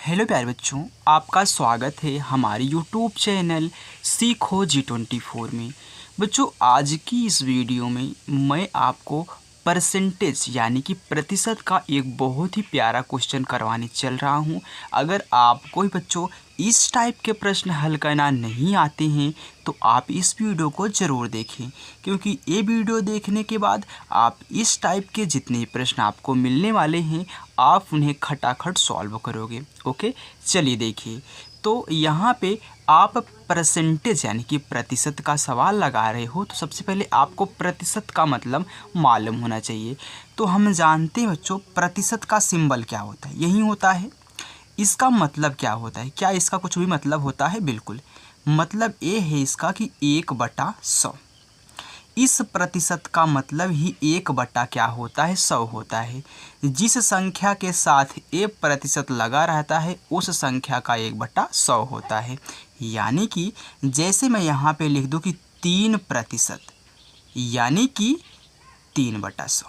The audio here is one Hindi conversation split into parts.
हेलो प्यारे बच्चों, आपका स्वागत है हमारे यूट्यूब चैनल सीखो G24 में। बच्चों, आज की इस वीडियो में मैं आपको परसेंटेज यानी कि प्रतिशत का एक बहुत ही प्यारा क्वेश्चन करवाने चल रहा हूं। अगर आपको ही बच्चों इस टाइप के प्रश्न हल करना नहीं आते हैं तो आप इस वीडियो को ज़रूर देखें, क्योंकि ये वीडियो देखने के बाद आप इस टाइप के जितने प्रश्न आपको मिलने वाले हैं आप उन्हें खटाखट सॉल्व करोगे। ओके, चलिए देखिए। तो यहाँ पे आप परसेंटेज यानी कि प्रतिशत का सवाल लगा रहे हो तो सबसे पहले आपको प्रतिशत का मतलब मालूम होना चाहिए। तो हम जानते हैं बच्चों, प्रतिशत का सिंबल क्या होता है, यही होता है। इसका मतलब क्या होता है, क्या इसका कुछ भी मतलब होता है? बिल्कुल, मतलब ये है इसका कि 1/100। इस प्रतिशत का मतलब ही 1/, क्या होता है, 100 होता है। जिस संख्या के साथ ये प्रतिशत लगा रहता है उस संख्या का 1/100 होता है। यानी कि जैसे मैं यहाँ पे लिख दूँ कि 3%, यानी कि 3/100।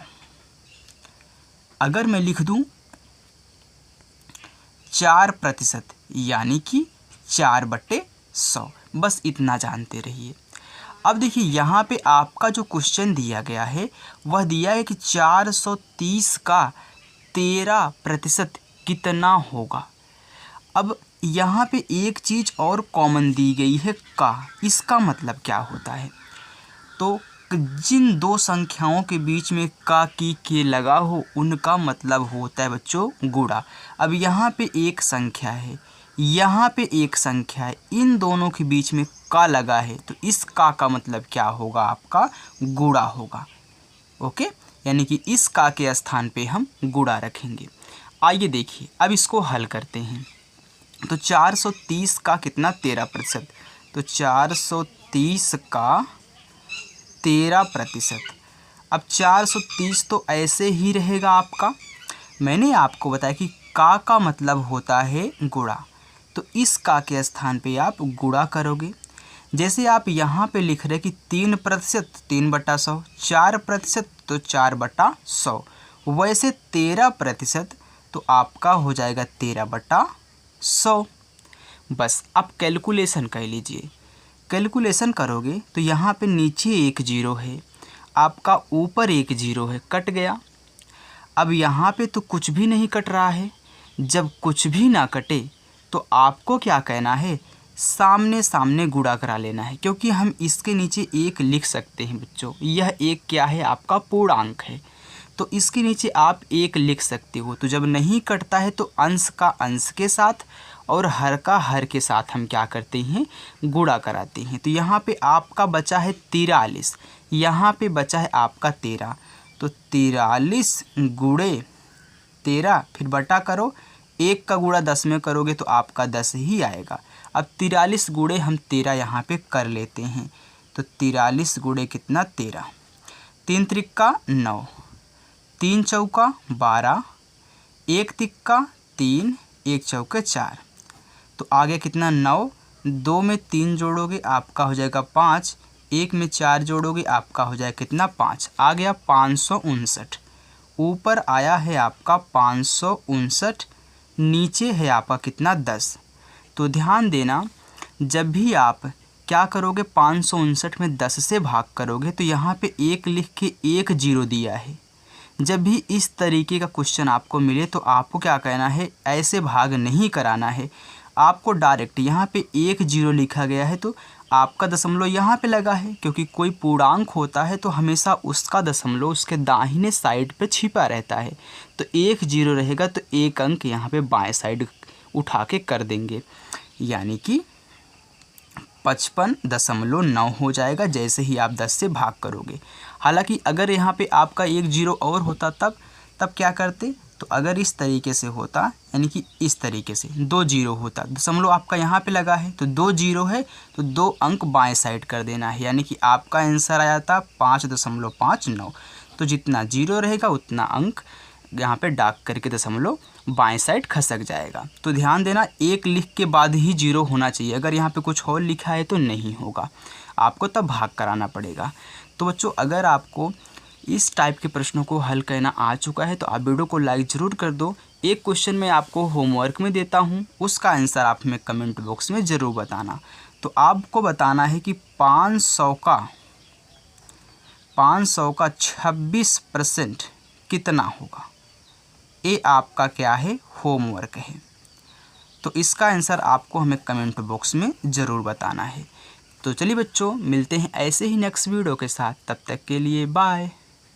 अगर मैं लिख दूँ 4%, यानी कि 4/100। बस इतना जानते रहिए। अब देखिए, यहाँ पे आपका जो क्वेश्चन दिया गया है वह दिया है कि 430 का 13% कितना होगा। अब यहाँ पे एक चीज़ और कॉमन दी गई है का। इसका मतलब क्या होता है? तो जिन दो संख्याओं के बीच में का की के लगा हो उनका मतलब होता है बच्चों गुणा। अब यहाँ पे एक संख्या है, यहाँ पे एक संख्या है, इन दोनों के बीच में का लगा है तो इस का मतलब क्या होगा, आपका गुणा होगा। ओके, यानी कि इस का के स्थान पे हम गुणा रखेंगे। आइए देखिए, अब इसको हल करते हैं। तो 430 का कितना, 13%। तो 430 का 13%। अब 430 तो ऐसे ही रहेगा आपका। मैंने आपको बताया कि का मतलब होता है गुणा, तो इस का के स्थान पे आप गुणा करोगे। जैसे आप यहाँ पे लिख रहे कि 3%, 3/100, 4% तो 4/100, वैसे 13% तो आपका हो जाएगा 13/100। बस अब कैलकुलेशन कर लीजिए। कैलकुलेशन करोगे तो यहाँ पे नीचे एक जीरो है, आपका ऊपर एक जीरो है, कट गया। अब यहाँ पे तो कुछ भी नहीं कट रहा है। जब कुछ भी ना कटे तो आपको क्या कहना है, सामने सामने गुणा करा लेना है, क्योंकि हम इसके नीचे एक लिख सकते हैं बच्चों। यह एक क्या है, आपका पूर्णांक है, तो इसके नीचे आप एक लिख सकते हो। तो जब नहीं कटता है तो अंश का अंश के साथ और हर का हर के साथ हम क्या करते हैं, गुणा कराते हैं। तो यहाँ पे आपका बचा है 43, यहाँ पे बचा है आपका 13। तो 43 गुणे 13, फिर बटा करो, 1 का गुणा 10 में करोगे तो आपका 10 ही आएगा। अब 43 गुणे हम 13 यहाँ पे कर लेते हैं। तो 43 गुणे कितना, 13। 3 त्रिक्का 9, 3 चौका 12, 1 तिक्का 3, 1 चौके 4। तो आगे कितना, 9, 2 में 3 जोड़ोगे आपका हो जाएगा 5, 1 में 4 जोड़ोगे आपका हो जाएगा कितना, 5। आ गया 559। ऊपर आया है आपका 559, नीचे है आपका कितना, 10। तो ध्यान देना, जब भी आप क्या करोगे, 559 में 10 से भाग करोगे तो यहाँ पे एक लिख के एक जीरो दिया है। जब भी इस तरीके का क्वेश्चन आपको मिले तो आपको क्या कहना है, ऐसे भाग नहीं कराना है, आपको डायरेक्ट यहाँ पे एक जीरो लिखा गया है तो आपका दशमलव यहाँ पे लगा है, क्योंकि कोई पूर्णांक होता है तो हमेशा उसका दशमलव उसके दाहिने साइड पे छिपा रहता है। तो एक जीरो रहेगा तो एक अंक यहाँ पे बाएं साइड उठा के कर देंगे, यानी कि 55.9 हो जाएगा जैसे ही आप 10 से भाग करोगे। हालांकि अगर यहाँ पे आपका एक जीरो और होता तब क्या करते, तो अगर इस तरीके से होता, यानी कि इस तरीके से 2 जीरो होता, दशमलव आपका यहाँ पे लगा है तो 2 जीरो है तो 2 अंक बाएं साइड कर देना है, यानी कि आपका आंसर आया था 5.59। तो जितना जीरो रहेगा उतना अंक यहाँ पे डाक करके दशमलव बाएं साइड खसक जाएगा। तो ध्यान देना, एक लिख के बाद ही जीरो होना चाहिए, अगर यहाँ पे कुछ और लिखा है तो नहीं होगा, आपको तब भाग कराना पड़ेगा। तो बच्चों, अगर आपको इस टाइप के प्रश्नों को हल करना आ चुका है, तो आप वीडियो को लाइक ज़रूर कर दो। एक क्वेश्चन मैं आपको होमवर्क में देता हूँ, उसका आंसर आप हमें कमेंट बॉक्स में ज़रूर बताना। तो आपको बताना है कि 500 का 26% कितना होगा। ये आपका क्या है, होमवर्क है। तो इसका आंसर आपको हमें कमेंट बॉक्स में ज़रूर बताना है। तो चलिए बच्चों, मिलते हैं ऐसे ही नेक्स्ट वीडियो के साथ। तब तक के लिए बाय।